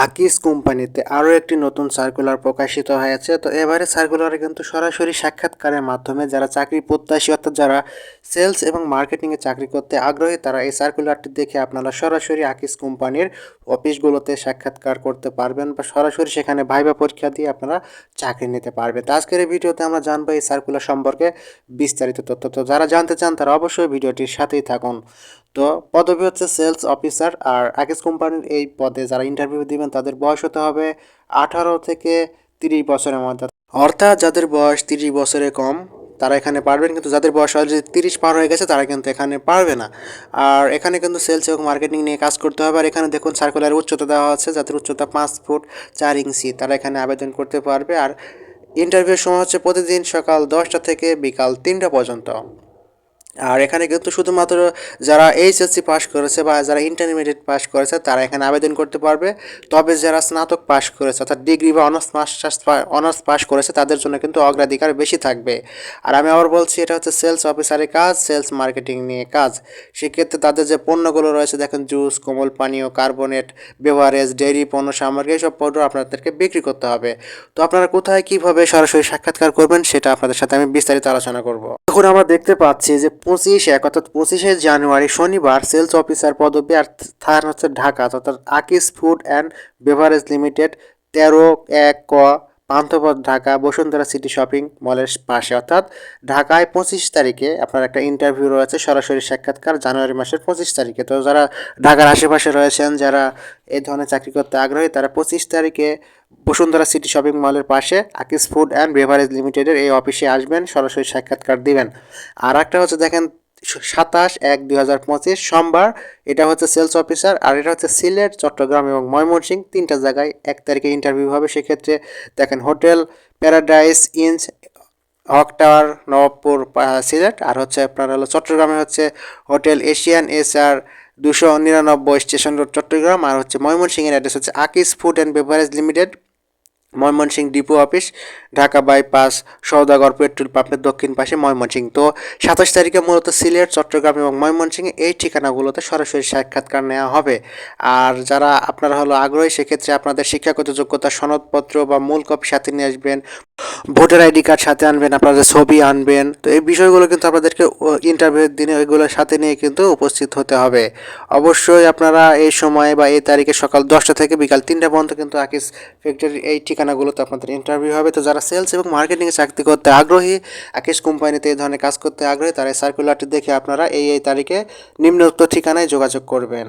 আকিস কোম্পানিতে আরও একটি নতুন সার্কুলার প্রকাশিত হয়েছে। তো এবারে সার্কুলারে কিন্তু সরাসরি সাক্ষাৎকারের মাধ্যমে যারা চাকরি প্রত্যাশী অর্থাৎ যারা সেলস এবং মার্কেটিংয়ে চাকরি করতে আগ্রহী তারা এই সার্কুলারটি দেখে আপনারা সরাসরি আকিস কোম্পানির অফিসগুলোতে সাক্ষাৎকার করতে পারবেন বা সরাসরি সেখানে ভাইবা পরীক্ষা দিয়ে আপনারা চাকরি নিতে পারবেন। তো আজকের এই ভিডিওতে আমরা জানবো এই সার্কুলার সম্পর্কে বিস্তারিত তথ্য। তো যারা জানতে চান তারা অবশ্যই ভিডিওটির সাথেই থাকুন। তো পদবি হচ্ছে সেলস অফিসার। আর আকিস কোম্পানির এই পদে যারা ইন্টারভিউ দিবেন তাদের বয়স হতে হবে 18 থেকে 30 বছরের মধ্যে, অর্থাৎ যাদের বয়স 30 বছরের কম তারা এখানে পারবেন, কিন্তু যাদের বয়স অলরেডি 30 পার হয়ে গেছে তারা কিন্তু এখানে পারবে না। আর এখানে কিন্তু সেলস এবং মার্কেটিং নিয়ে কাজ করতে হবে। আর এখানে দেখুন সার্কুলার উচ্চতা দেওয়া আছে, যাদের উচ্চতা 5 ফুট 4 ইঞ্চি তারা এখানে আবেদন করতে পারবে। আর ইন্টারভিউর সময় হচ্ছে প্রতিদিন সকাল 10টা থেকে বিকাল 3টা পর্যন্ত। আর এখানে কিন্তু শুধুমাত্র যারা এইচএসসি পাস করেছে বা যারা ইন্টারমিডিয়েট পাস করেছে তারা এখানে আবেদন করতে পারবে। তবে যারা স্নাতক পাস করেছে অর্থাৎ ডিগ্রি বা অনার্স পাস করেছে তাদের জন্য কিন্তু অগ্রাধিকার বেশি থাকবে। আর আমি আবার বলছি, এটা হচ্ছে সেলস অফিসারের কাজ, সেলস মার্কেটিং নিয়ে কাজ। সেক্ষেত্রে তাদের যে পণ্যগুলো রয়েছে দেখেন জুস, কোমল পানীয়, কার্বনেট, বেভারেজ, ডেইরি পণ্য সামগ্রী, এইসব পণ্য আপনাদেরকে বিক্রি করতে হবে। তো আপনারা কোথায় কীভাবে সরাসরি সাক্ষাৎকার করবেন সেটা আপনাদের সাথে আমি বিস্তারিত আলোচনা করব। এখন আমরা দেখতে পাচ্ছি যে 25/1 অর্থাৎ 25শে জানুয়ারি শনিবার সেলস অফিসার পদবি, আর স্থান হচ্ছে ঢাকা অর্থাৎ আকিস ফুড অ্যান্ড বেভারেজ লিমিটেড, 13-1 ক, পান্থপথ, ঢাকা, বসুন্ধরা সিটি শপিং মলের পাশে। অর্থাৎ ঢাকায় 25 তারিখে আপনার একটা ইন্টারভিউ রয়েছে, সরাসরি সাক্ষাৎকার জানুয়ারি মাসের 25 তারিখে। তো যারা ঢাকার আশেপাশে রয়েছেন, যারা এই ধরনের চাকরি করতে আগ্রহী তারা 25 তারিখে বসুন্ধরা সিটি শপিং মলের পাশে আকিস ফুড অ্যান্ড বেভারেজ লিমিটেডের এই অফিসে আসবেন, সরাসরি সাক্ষাৎকার দিবেন। আর একটা হচ্ছে দেখেন 27/1/2025 সোমবার, এটা হচ্ছে সেলস অফিসার। আর এটা হচ্ছে সিলেট, চট্টগ্রাম এবং ময়মনসিংহ, 3টা জায়গায় 1 তারিখে ইন্টারভিউ হবে। সেক্ষেত্রে দেখেন hotel Paradise Inns, Haque tower, Nawabpur, Sylhet. আর হচ্ছে আপনার হলো চট্টগ্রামে হচ্ছে hotel Asian SR 299 station road Chittagong. আর হচ্ছে ময়মনসিংহের অ্যাড্রেস হচ্ছে Akij food and beverage limited, Mymensingh depot office, Dhaka bypass, Saudagar petrol পাম্পের দক্ষিণ পাশে ময়মনসিংহ। তো 27 তারিখে মূলত সিলেট, চট্টগ্রাম এবং ময়মনসিংহে এই ঠিকানাগুলোতে সরাসরি সাক্ষাৎকার নেওয়া হবে। আর যারা আপনারা হলো আগ্রহী সেক্ষেত্রে আপনাদের শিক্ষাগত যোগ্যতা সনদপত্র বা মূল কপি সাথে নিয়ে আসবেন, ভোটার আইডি কার্ড সাথে আনবেন, আপনাদের ছবি আনবেন। তো এই বিষয়গুলো কিন্তু আপনাদেরকে ইন্টারভিউর দিনে ওইগুলোর সাথে নিয়ে কিন্তু উপস্থিত হতে হবে। অবশ্যই আপনারা এই সময়ে বা এই তারিখে সকাল 10টা থেকে বিকাল 3টা পর্যন্ত কিন্তু আকিস ফ্যাক্টরির এই ঠিকানাগুলোতে আপনাদের ইন্টারভিউ হবে। তো যারা সেলস এবং মার্কেটিংয়ে চাকরি করতে আগ্রহী, আকিস কোম্পানিতে এই ধরনের কাজ করতে আগ্রহী, তারা এই সার্কুলারটি দেখে আপনারা এই তারিখে নিম্নোক্ত ঠিকানায় যোগাযোগ করবেন।